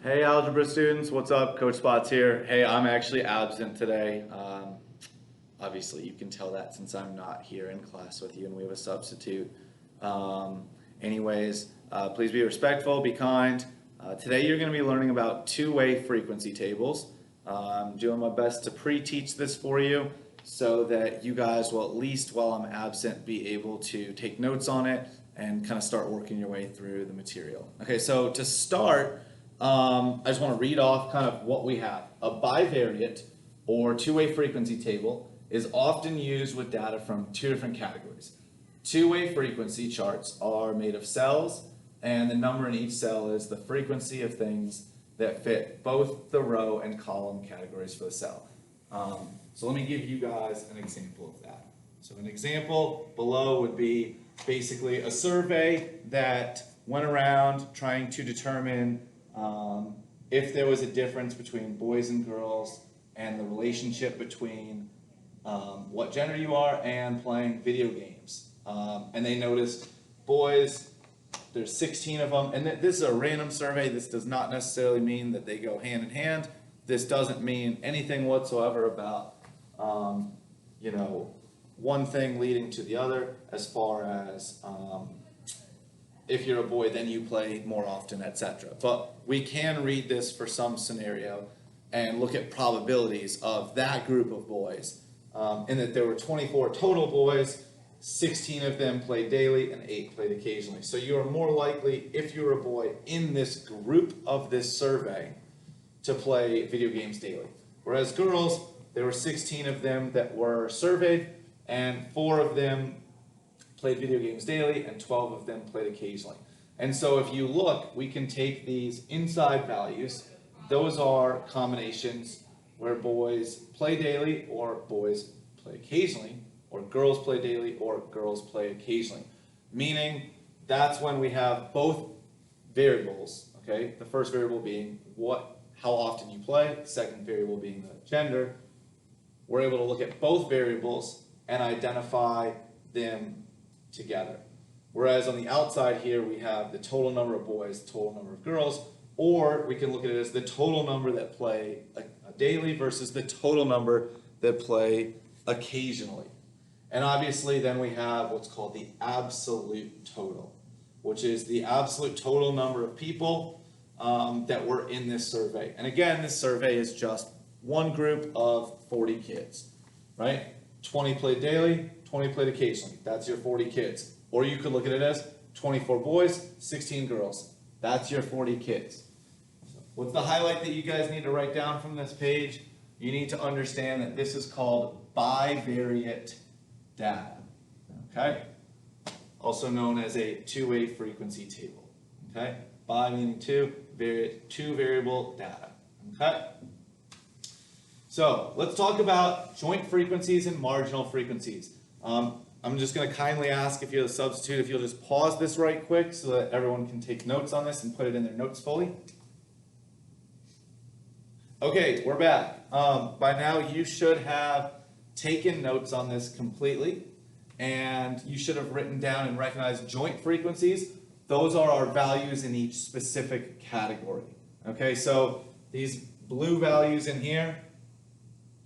Hey Algebra students, what's up? Coach Spots here. Hey, I'm actually absent today. Obviously you can tell that since I'm not here in class with you and we have a substitute. Anyways, please be respectful, be kind. Today you're going to be learning about two-way frequency tables. I'm doing my best to pre-teach this for you so that you guys will, at least while I'm absent, be able to take notes on it and kind of start working your way through the material. Okay, so to start, I just want to read off kind of what we have. A bivariate or two-way frequency table is often used with data from two different categories. Two-way frequency charts are made of cells, and the number in each cell is the frequency of things that fit both the row and column categories for the cell. So let me give you guys an example of that. So an example below would be basically a survey that went around trying to determine if there was a difference between boys and girls and the relationship between what gender you are and playing video games. And they noticed boys, there's 16 of them, and this is a random survey. This does not necessarily mean that they go hand in hand. This doesn't mean anything whatsoever about, one thing leading to the other as far as if you're a boy, then you play more often, etc. But we can read this for some scenario and look at probabilities of that group of boys. In that there were 24 total boys, 16 of them played daily and 8 played occasionally. So you are more likely, if you're a boy in this group of this survey, to play video games daily. Whereas girls, there were 16 of them that were surveyed, and 4 of them played video games daily, and 12 of them played occasionally. And so if you look, we can take these inside values. Those are combinations where boys play daily or boys play occasionally, or girls play daily or girls play occasionally. Meaning that's when we have both variables, okay? The first variable being how often you play, the second variable being the gender. We're able to look at both variables and identify them together. Whereas on the outside here, we have the total number of boys, the total number of girls, or we can look at it as the total number that play daily versus the total number that play occasionally. And obviously then we have what's called the absolute total, which is the absolute total number of people that were in this survey. And again, this survey is just one group of 40 kids, right? 20 played daily, 20 played occasionally. That's your 40 kids. Or you could look at it as 24 boys, 16 girls. That's your 40 kids. What's the highlight that you guys need to write down from this page? You need to understand that this is called bivariate data, okay? Also known as a two-way frequency table, okay? Bi meaning two, variate, two variable data, okay? So let's talk about joint frequencies and marginal frequencies. I'm just going to kindly ask, if you're the substitute, if you'll just pause this right quick so that everyone can take notes on this and put it in their notes fully. Okay, we're back. By now you should have taken notes on this completely, and you should have written down and recognized joint frequencies. Those are our values in each specific category. Okay, so these blue values in here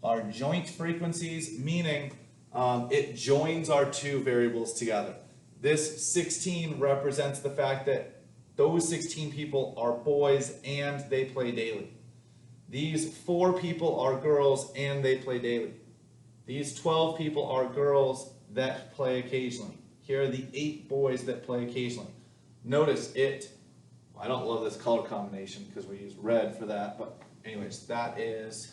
are joint frequencies, meaning it joins our two variables together. This 16 represents the fact that those 16 people are boys and they play daily. These 4 people are girls and they play daily. These 12 people are girls that play occasionally. Here are the 8 boys that play occasionally. Notice I don't love this color combination because we use red for that, but anyways, that is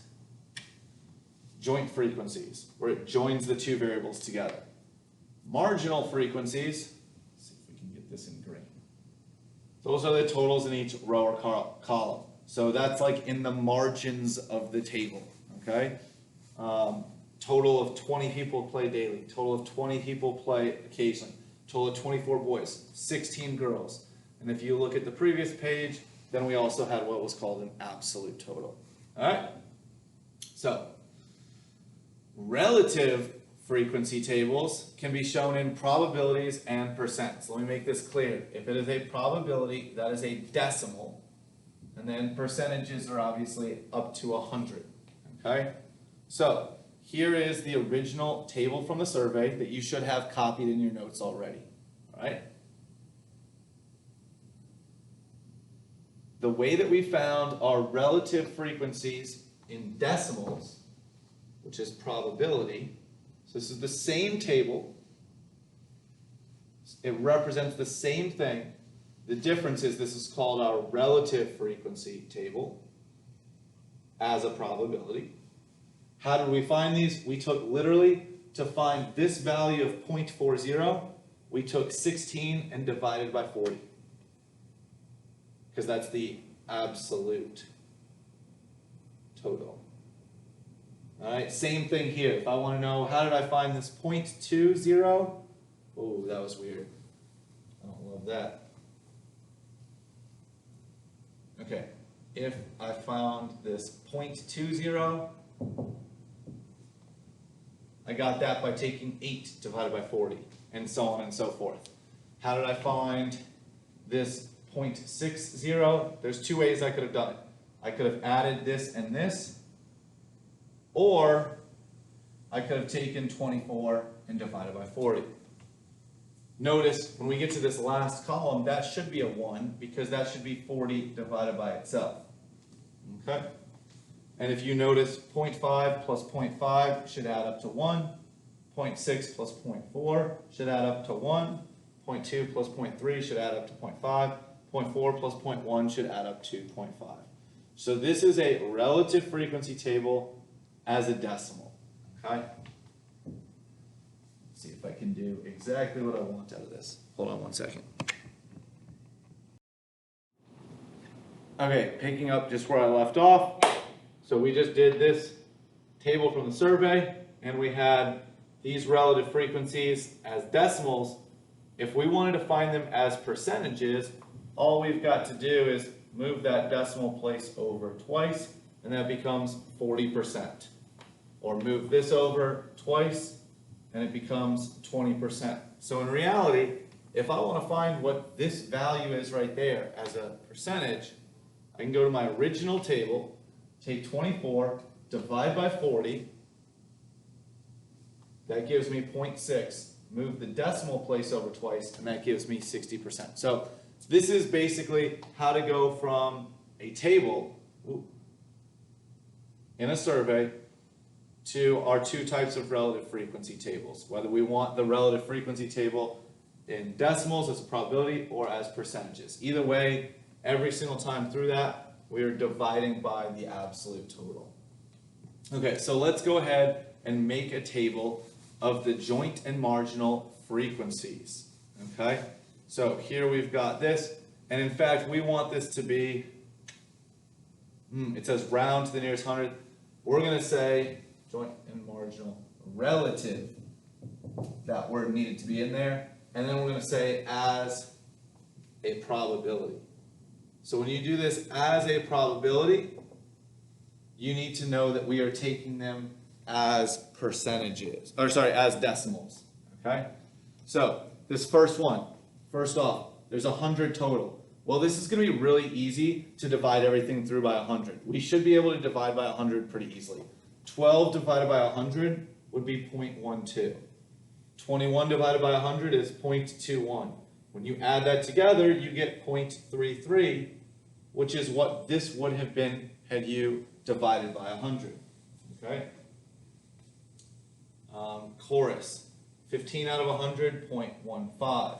joint frequencies, where it joins the two variables together. Marginal frequencies, let's see if we can get this in green. Those are the totals in each row or column. So that's like in the margins of the table, okay? Total of 20 people play daily, total of 20 people play occasionally, total of 24 boys, 16 girls. And if you look at the previous page, then we also had what was called an absolute total. All right? So, relative frequency tables can be shown in probabilities and percents. Let me make this clear. If it is a probability, that is a decimal. And then percentages are obviously up to 100, okay? So here is the original table from the survey that you should have copied in your notes already, all right? The way that we found our relative frequencies in decimals, which is probability, so this is the same table, it represents the same thing. The difference is this is called our relative frequency table as a probability. How did we find these? We took literally, to find this value of 0.40, we took 16 and divided by 40. Because that's the absolute total. All right, same thing here. If I want to know, how did I find this 0.20? Oh, that was weird. I don't love that. Okay, if I found this 0.20, I got that by taking 8 divided by 40, and so on and so forth. How did I find this 0.60? There's two ways I could have done it. I could have added this and this, or I could have taken 24 and divided by 40. Notice when we get to this last column, that should be a 1 because that should be 40 divided by itself. Okay? And if you notice 0.5 plus 0.5 should add up to 1, 0.6 plus 0.4 should add up to 1, 0.2 plus 0.3 should add up to 0.5, 0.4 plus 0.1 should add up to 0.5. So this is a relative frequency table as a decimal. Okay? Let's see if I can do exactly what I want out of this. Hold on one second. Okay, picking up just where I left off. So we just did this table from the survey, and we had these relative frequencies as decimals. If we wanted to find them as percentages, all we've got to do is move that decimal place over twice, and that becomes 40%. Or move this over twice, and it becomes 20%. So in reality, if I want to find what this value is right there as a percentage, I can go to my original table, take 24, divide by 40, that gives me 0.6, move the decimal place over twice, and that gives me 60%. So this is basically how to go from a table in a survey to our two types of relative frequency tables, whether we want the relative frequency table in decimals as a probability or as percentages. Either way, every single time through that, we are dividing by the absolute total. Okay, so let's go ahead and make a table of the joint and marginal frequencies. Okay, so here we've got this, and in fact, we want this to be, it says round to the nearest hundredth. We're going to say joint and marginal relative. That word needed to be in there. And then we're going to say as a probability. So when you do this as a probability, you need to know that we are taking them as percentages, or sorry, as decimals. Okay? So this first one, first off, there's 100 total. Well, this is going to be really easy to divide everything through by 100. We should be able to divide by 100 pretty easily. 12 divided by 100 would be 0.12. 21 divided by 100 is 0.21. When you add that together, you get 0.33, which is what this would have been had you divided by 100. Okay? Chorus, 15 out of 100, 0.15.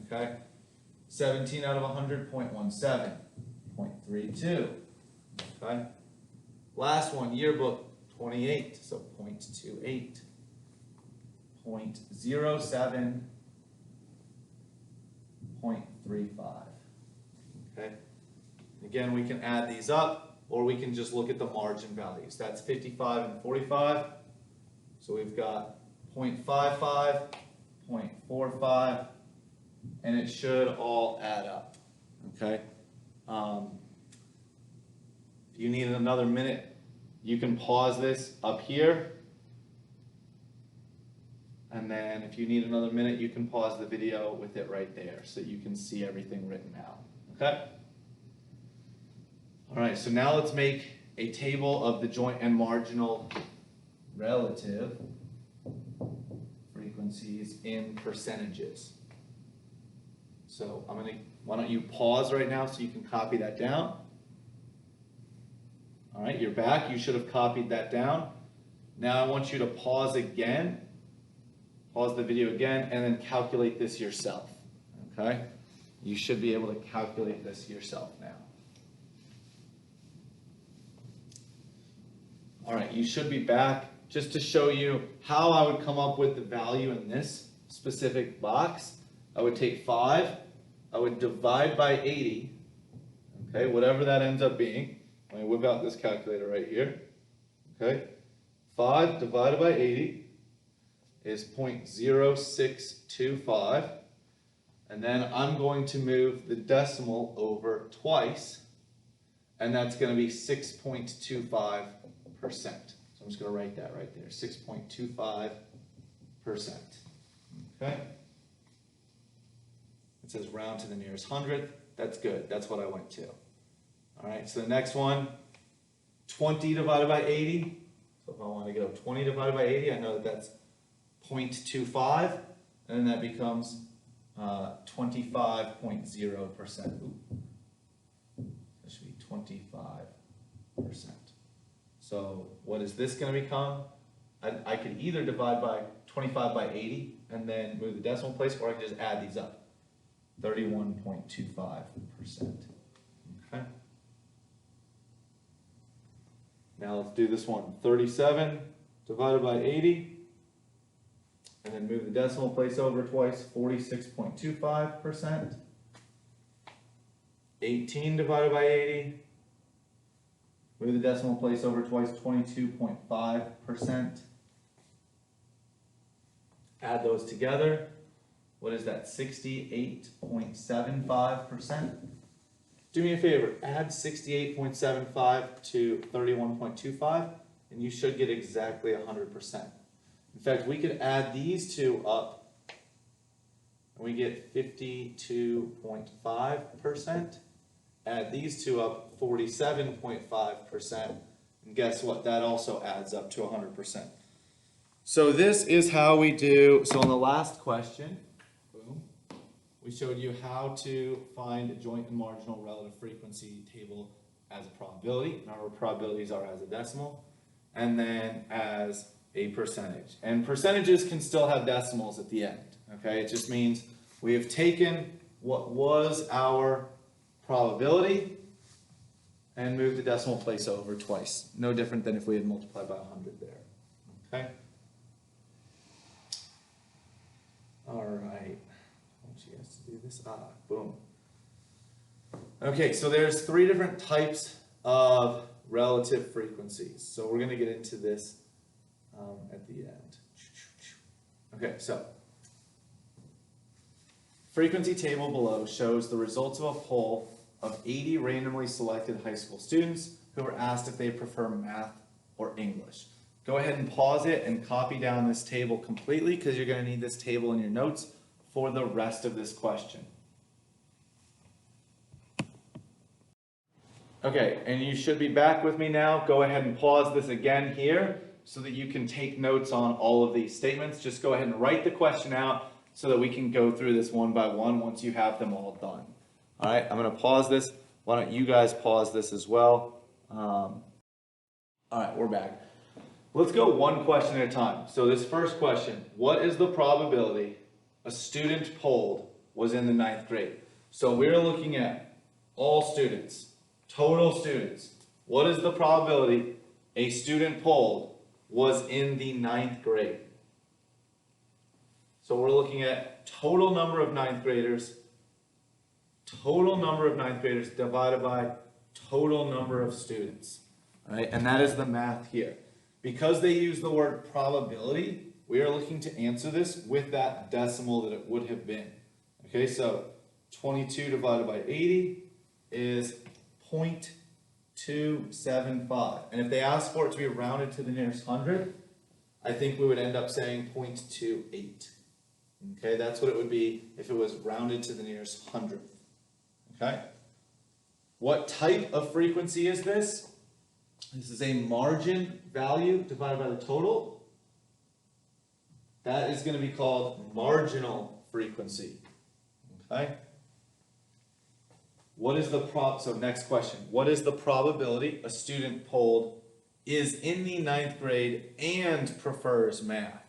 Okay? 17 out of 100, 0.17. 0.32. Okay? Last one, yearbook, 28, so 0.28. 0.07, 0.35. Okay? Again, we can add these up, or we can just look at the margin values. That's 55 and 45. So we've got 0.55, 0.45, and it should all add up. Okay? If you need another minute, you can pause this up here. And then if you need another minute, you can pause the video with it right there so you can see everything written out. Okay? All right, so now let's make a table of the joint and marginal relative frequencies in percentages. So why don't you pause right now so you can copy that down. All right, you're back. You should have copied that down. Now I want you to pause again, pause the video again, and then calculate this yourself, okay? You should be able to calculate this yourself now. All right, you should be back just to show you how I would come up with the value in this specific box. I would take 5, I would divide by 80, okay, whatever that ends up being. Let me whip out this calculator right here, okay? 5 divided by 80 is 0.0625, and then I'm going to move the decimal over twice, and that's going to be 6.25%. So I'm just going to write that right there, 6.25%. Okay? It says round to the nearest hundredth. That's good. That's what I went to. All right, so the next one, 20 divided by 80. So if I want to go 20 divided by 80, I know that that's 0.25, and then that becomes 25.0%. That should be 25%. So what is this going to become? I could either divide by 25 by 80 and then move the decimal place, or I could just add these up. 31.25%. Okay. Now let's do this one. 37 divided by 80, and then move the decimal place over twice, 46.25%. 18 divided by 80, move the decimal place over twice, 22.5%. Add those together. What is that? 68.75%. Do me a favor, add 68.75 to 31.25, and you should get exactly 100%. In fact, we could add these two up, and we get 52.5%. Add these two up, 47.5%, and guess what? That also adds up to 100%. So this is how we do, so in the last question, boom, we showed you how to find a joint and marginal relative frequency table as a probability, and our probabilities are as a decimal, and then as a percentage. And percentages can still have decimals at the end, okay? It just means we have taken what was our probability and moved the decimal place over twice. No different than if we had multiplied by 100 there, okay? All right. I want you guys to do this. Boom. Okay, so there's 3 different types of relative frequencies. So we're going to get into this at the end. Okay, so frequency table below shows the results of a poll of 80 randomly selected high school students who were asked if they prefer math or English. Go ahead and pause it and copy down this table completely, because you're going to need this table in your notes for the rest of this question. Okay, and you should be back with me now. Go ahead and pause this again here so that you can take notes on all of these statements. Just go ahead and write the question out so that we can go through this one by one once you have them all done. All right, I'm going to pause this. Why don't you guys pause this as well? All right, we're back. Let's go one question at a time. So this first question, what is the probability a student polled was in the 9th grade? So we're looking at all students, total students. What is the probability a student polled was in the 9th grade? So we're looking at total number of 9th graders, divided by total number of students. All right, and that is the math here. Because they use the word probability, we are looking to answer this with that decimal that it would have been. Okay, so 22 divided by 80 is 0.275. And if they ask for it to be rounded to the nearest hundredth, I think we would end up saying 0.28. Okay, that's what it would be if it was rounded to the nearest hundredth. Okay? What type of frequency is this? This is a margin value divided by the total. That is going to be called marginal frequency. Okay? What is the so next question. What is the probability a student polled is in the 9th grade and prefers math?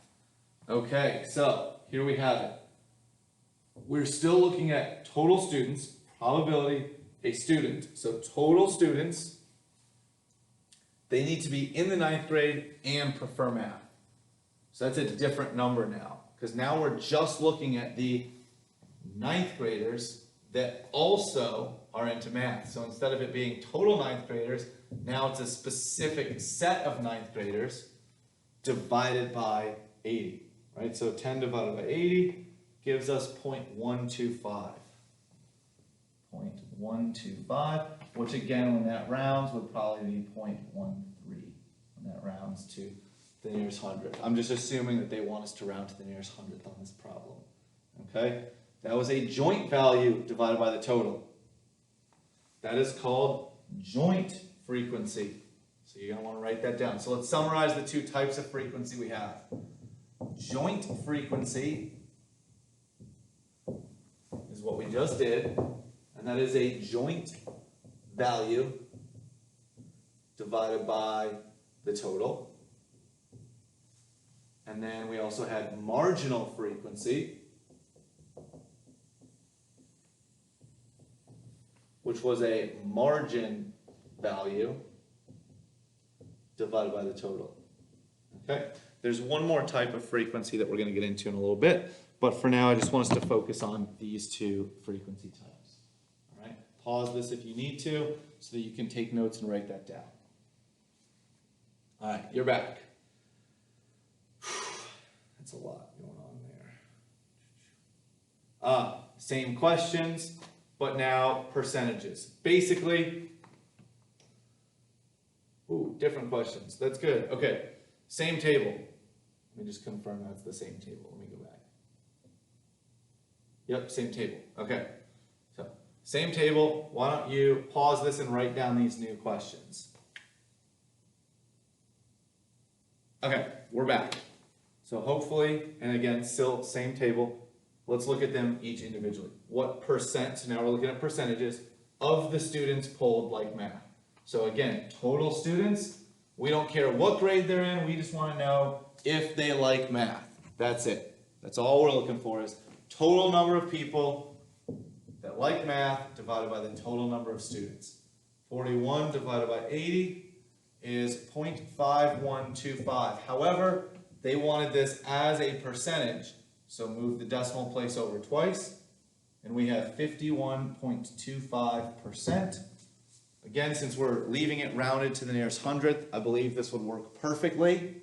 Okay, so here we have it. We're still looking at total students, probability, a student. So total students, they need to be in the 9th grade and prefer math. So that's a different number now, because now we're just looking at the 9th graders that also are into math. So instead of it being total 9th graders, now it's a specific set of 9th graders divided by 80, right? So 10 divided by 80 gives us 0.125. 0.125, which again, when that rounds, would probably be 0.13 when that rounds to the nearest hundredth. I'm just assuming that they want us to round to the nearest hundredth on this problem. Okay? That was a joint value divided by the total. That is called joint frequency. So you're going to want to write that down. So let's summarize the two types of frequency we have. Joint frequency is what we just did, and that is a joint value divided by the total. And then we also had marginal frequency, which was a margin value divided by the total. Okay? There's one more type of frequency that we're going to get into in a little bit, but for now I just want us to focus on these two frequency types. All right? Pause this if you need to so that you can take notes and write that down. All right, you're back. That's a lot going on there. Same questions, but now percentages. Basically, different questions. That's good. Okay, same table. Let me just confirm that's the same table. Let me go back. Yep, same table. Okay, so same table. Why don't you pause this and write down these new questions. Okay, we're back. So hopefully, and again, still same table, let's look at them each individually. What percent, so now we're looking at percentages, of the students polled like math. So again, total students, we don't care what grade they're in, we just want to know if they like math. That's it. That's all we're looking for is total number of people that like math divided by the total number of students. 41 divided by 80 is 0.5125. However, they wanted this as a percentage, so move the decimal place over twice, and we have 51.25%. Again, since we're leaving it rounded to the nearest hundredth, I believe this would work perfectly.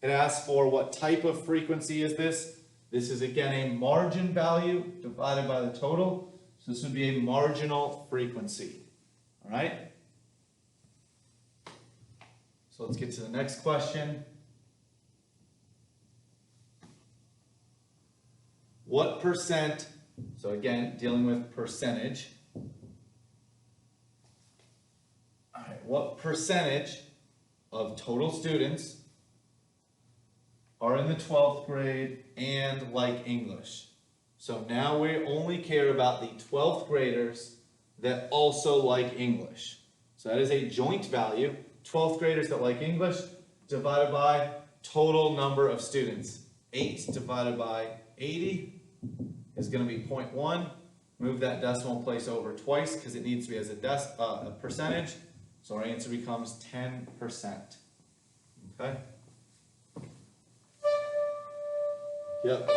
It asks for what type of frequency is this? This is again a margin value divided by the total, so this would be a marginal frequency. All right? So let's get to the next question. What percent, so again, dealing with percentage. All right, what percentage of total students are in the 12th grade and like English? So now we only care about the 12th graders that also like English. So that is a joint value. 12th graders that like English divided by total number of students. 8 divided by 80 is going to be 0.1. Move that decimal place over twice because it needs to be as a percentage. So our answer becomes 10%. Okay? Yep.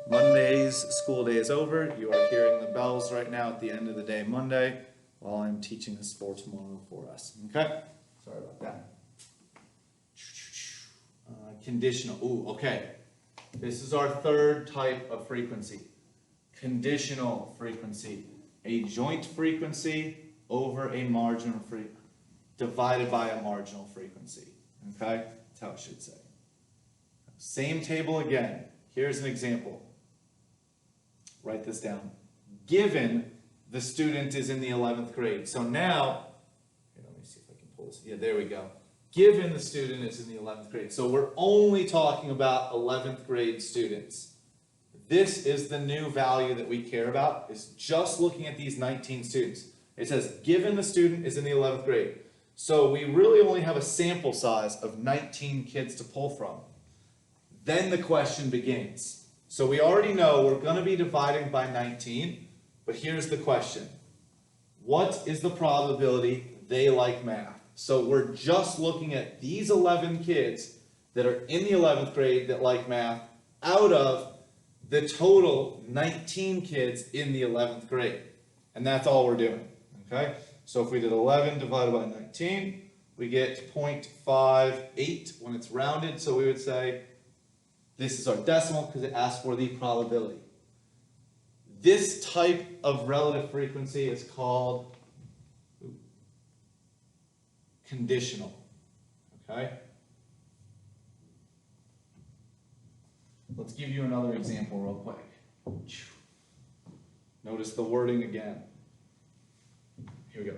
Monday's school day is over. You are hearing the bells right now at the end of the day Monday while I'm teaching this for tomorrow for us. Okay? Sorry about that. Conditional. Ooh, okay. This is our third type of frequency. Conditional frequency. A joint frequency over a marginal frequency divided by a marginal frequency. Okay? That's how it should say. Same table again. Here's an example. Write this down. Given the student is in the 11th grade. So now, here, let me see if I can pull this. Yeah, there we go. Given the student is in the 11th grade. So we're only talking about 11th grade students. This is the new value that we care about, is just looking at these 19 students. It says, given the student is in the 11th grade. So we really only have a sample size of 19 kids to pull from. Then the question begins. So we already know we're going to be dividing by 19, but here's the question. What is the probability they like math? So we're just looking at these 11 kids that are in the 11th grade that like math out of the total 19 kids in the 11th grade. And that's all we're doing, okay? So if we did 11 divided by 19, we get 0.58 when it's rounded. So we would say this is our decimal because it asks for the probability. This type of relative frequency is called conditional, okay? Let's give you another example real quick. Notice the wording again. Here we go.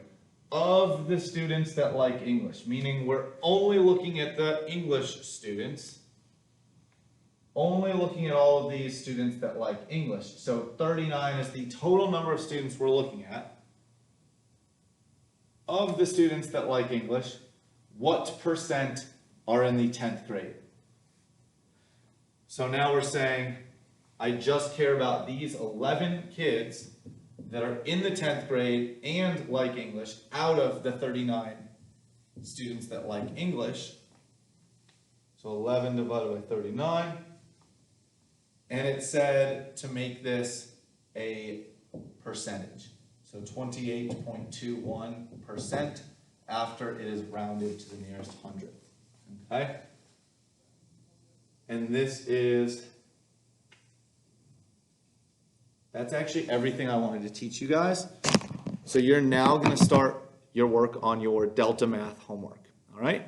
Of the students that like English, meaning we're only looking at the English students, only looking at all of these students that like English. So 39 is the total number of students we're looking at. Of the students that like English, what percent are in the 10th grade? So now we're saying, I just care about these 11 kids that are in the 10th grade and like English out of the 39 students that like English. So 11 divided by 39. And it said to make this a percentage. So 28.21% after it is rounded to the nearest hundredth. Okay? And that's actually everything I wanted to teach you guys. So you're now going to start your work on your Delta Math homework. All right?